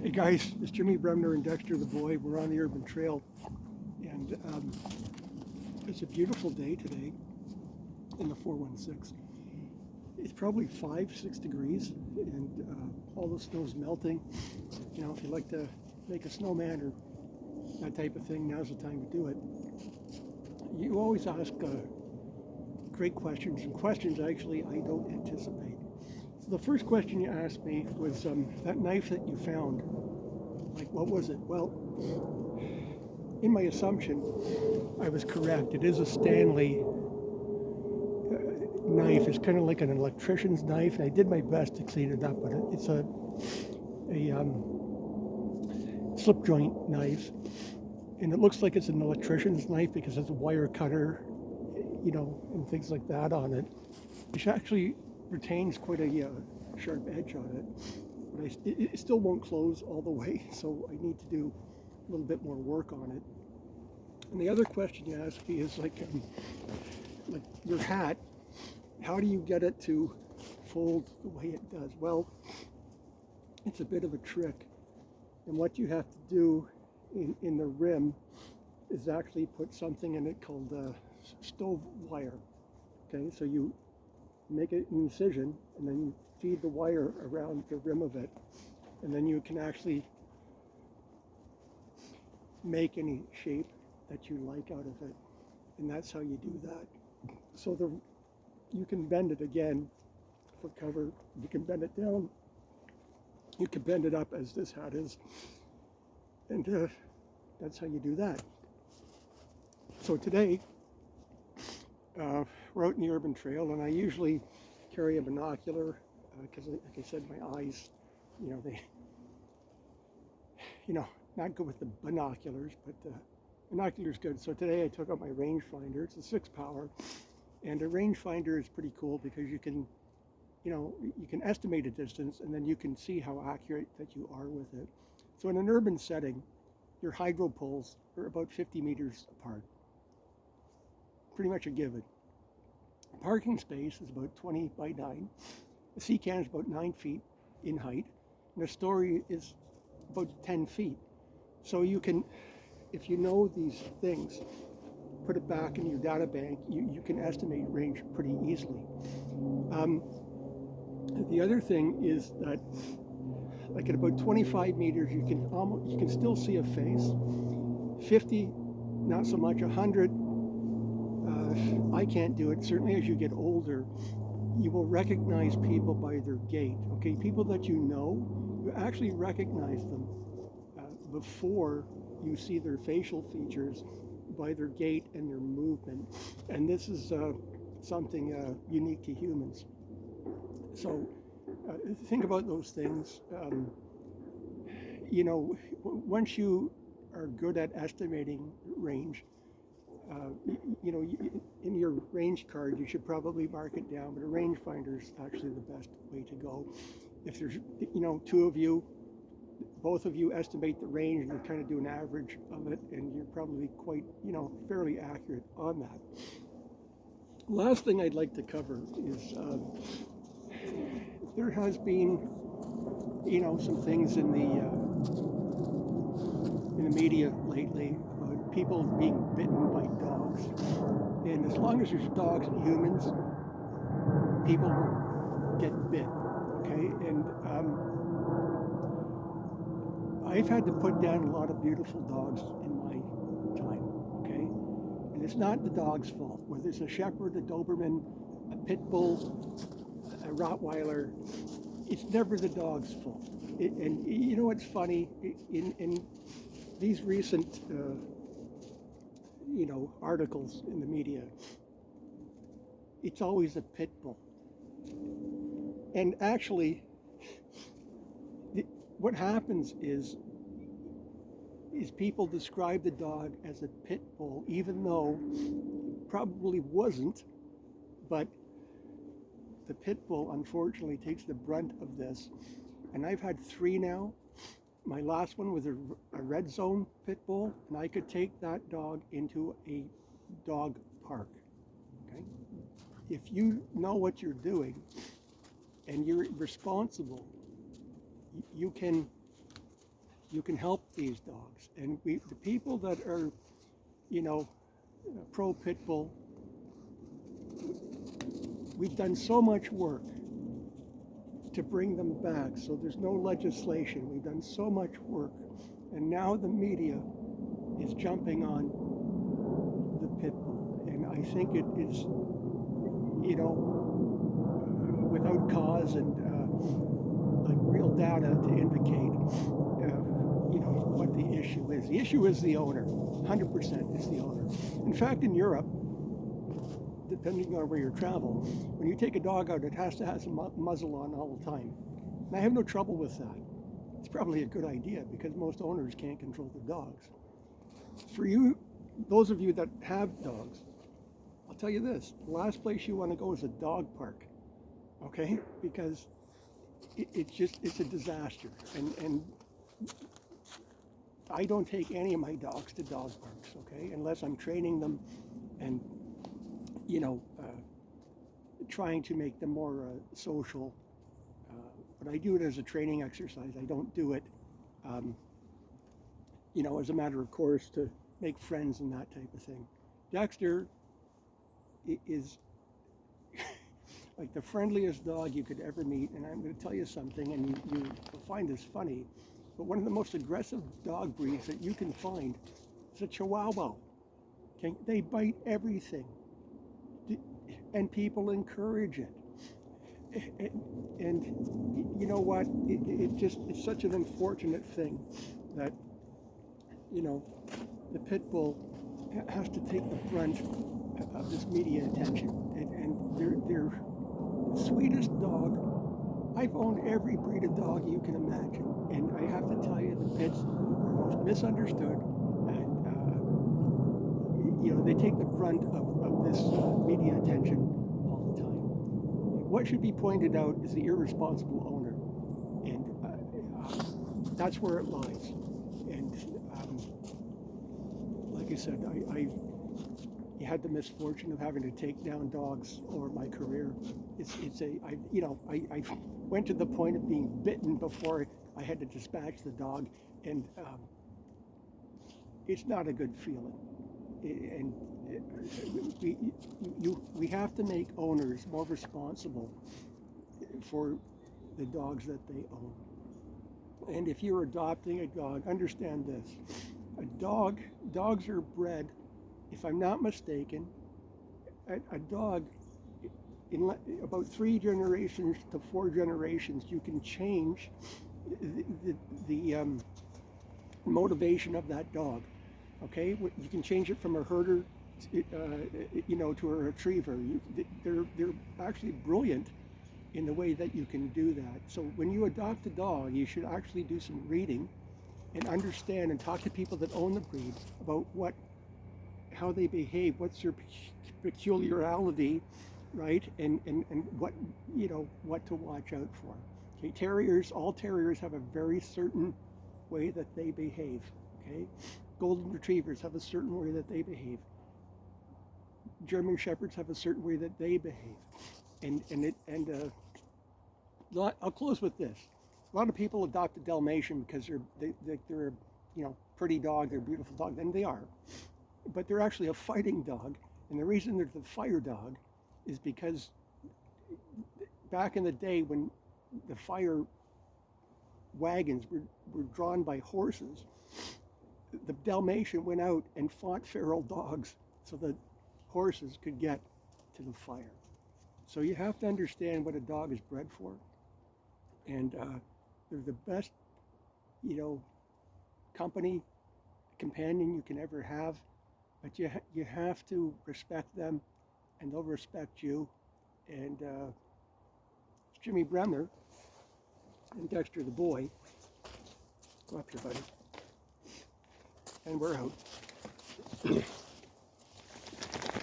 Hey guys, it's Jimmy Bremner and Dexter the boy. We're on the Urban Trail, and it's a beautiful day today in the 416. It's probably 5, 6 degrees, and all the snow's melting. You know, if you like to make a snowman or that type of thing, now's the time to do it. You always ask great questions, and questions actually I don't anticipate. So the first question you asked me was that knife that you found. Like, what was it? Well, in my assumption, I was correct. It is a Stanley knife. It's kind of like an electrician's knife, and I did my best to clean it up, but it's a slip joint knife, and it looks like it's an electrician's knife because it's a wire cutter, you know, and things like that on it, which actually retains quite a sharp edge on it. But it still won't close all the way, so I need to do a little bit more work on it. And the other question you asked me is like your hat, how do you get it to fold the way it does? Well, it's a bit of a trick. And what you have to do in the rim is actually put something in it called stove wire. Okay, so you make an incision and then you feed the wire around the rim of it, and then you can actually make any shape that you like out of it, and that's how you do that. So you can bend it again for cover, you can bend it down, you can bend it up as this hat is, and that's how you do that. So today we're out in the Urban Trail, and I usually carry a binocular because, like I said, my eyes, not good with the binoculars, but binoculars good. So today I took out my rangefinder. It's a 6-power, and a rangefinder is pretty cool because you can estimate a distance, and then you can see how accurate that you are with it. So in an urban setting, your hydro poles are about 50 meters apart. Pretty much a given. A parking space is about 20 by 9. A sea can is about 9 feet in height, and a story is about 10 feet. So you can, if you know these things, put it back in your data bank, you can estimate range pretty easily. The other thing is that, like at about 25 meters, you can still see a face. 50, not so much. 100, I can't do it. Certainly as you get older, you will recognize people by their gait. Okay, people that you actually recognize them before you see their facial features by their gait and their movement. And this is something unique to humans. So think about those things. Once you are good at estimating range, in your range card, you should probably mark it down, but a rangefinder is actually the best way to go. If there's, two of you, both of you estimate the range and you kind of do an average of it, and you're probably quite, fairly accurate on that. Last thing I'd like to cover is there has been, some things in the media lately about people being bitten by dogs. And as long as there's dogs and humans, people get bit, okay? And I've had to put down a lot of beautiful dogs in my time, okay? And it's not the dog's fault. Whether it's a Shepherd, a Doberman, a PitBull, a Rottweiler, it's never the dog's fault. And you know what's funny? In these recent articles in the media, it's always a pit bull. And actually, what happens is people describe the dog as a pit bull, even though it probably wasn't, but the pit bull unfortunately takes the brunt of this. And I've had 3 now. My last one was a red zone pit bull, and I could take that dog into a dog park. Okay? If you know what you're doing and you're responsible, you can you can help these dogs. And the people that are, you know, pro pit bull, we've done so much work to bring them back. So there's no legislation. We've done so much work. And now the media is jumping on the pit bull. And I think it is, you know, without cause and like real data to indicate, you know, what the issue is. The issue is the owner. 100% is the owner. In fact, in Europe, depending on where you travel, when you take a dog out, it has to have a muzzle on all the time. And I have no trouble with that. It's probably a good idea because most owners can't control their dogs. For you, those of you that have dogs, I'll tell you this, the last place you want to go is a dog park, okay? Because it's a disaster. And I don't take any of my dogs to dog parks, okay? Unless I'm training them and, you know, trying to make them more social. But I do it as a training exercise. I don't do it, you know, as a matter of course to make friends and that type of thing. Dexter is like the friendliest dog you could ever meet. And I'm going to tell you something, and you'll find this funny, but one of the most aggressive dog breeds that you can find is a Chihuahua. Okay? They bite everything, and people encourage it. And you know what? It's such an unfortunate thing that, you know, the pit bull has to take the brunt of this media attention. And they're the sweetest dog. I've owned every breed of dog you can imagine, and I have to tell you, the pits are most misunderstood, and you know, they take the brunt of this media attention all the time. What should be pointed out is the irresponsible owner, and that's where it lies. And like I said, I had the misfortune of having to take down dogs over my career. I went to the point of being bitten before I had to dispatch the dog, and it's not a good feeling. And we have to make owners more responsible for the dogs that they own. And if you're adopting a dog, understand this: dogs are bred, if I'm not mistaken, a dog, in about 3 generations to 4 generations, you can change the motivation of that dog. Okay, you can change it from a herder, you know, to a retriever. They're actually brilliant in the way that you can do that. So when you adopt a dog, you should actually do some reading and understand and talk to people that own the breed about how they behave, what's their peculiarity, right? And what, you know, what to watch out for. Okay, all terriers have a very certain way that they behave. Okay, golden retrievers have a certain way that they behave. German shepherds have a certain way that they behave. I'll close with this. A lot of people adopt a Dalmatian because they're you know, pretty dog, they're a beautiful dog, and they are. But they're actually a fighting dog, and the reason they're the fire dog is because back in the day when the fire wagons were drawn by horses, the Dalmatian went out and fought feral dogs so that horses could get to the fire. So you have to understand what a dog is bred for, and they're the best, you know, companion you can ever have. But you have to respect them, and they'll respect you. And it's Jimmy Bremner and Dexter the boy. Go up here, buddy. And we're out.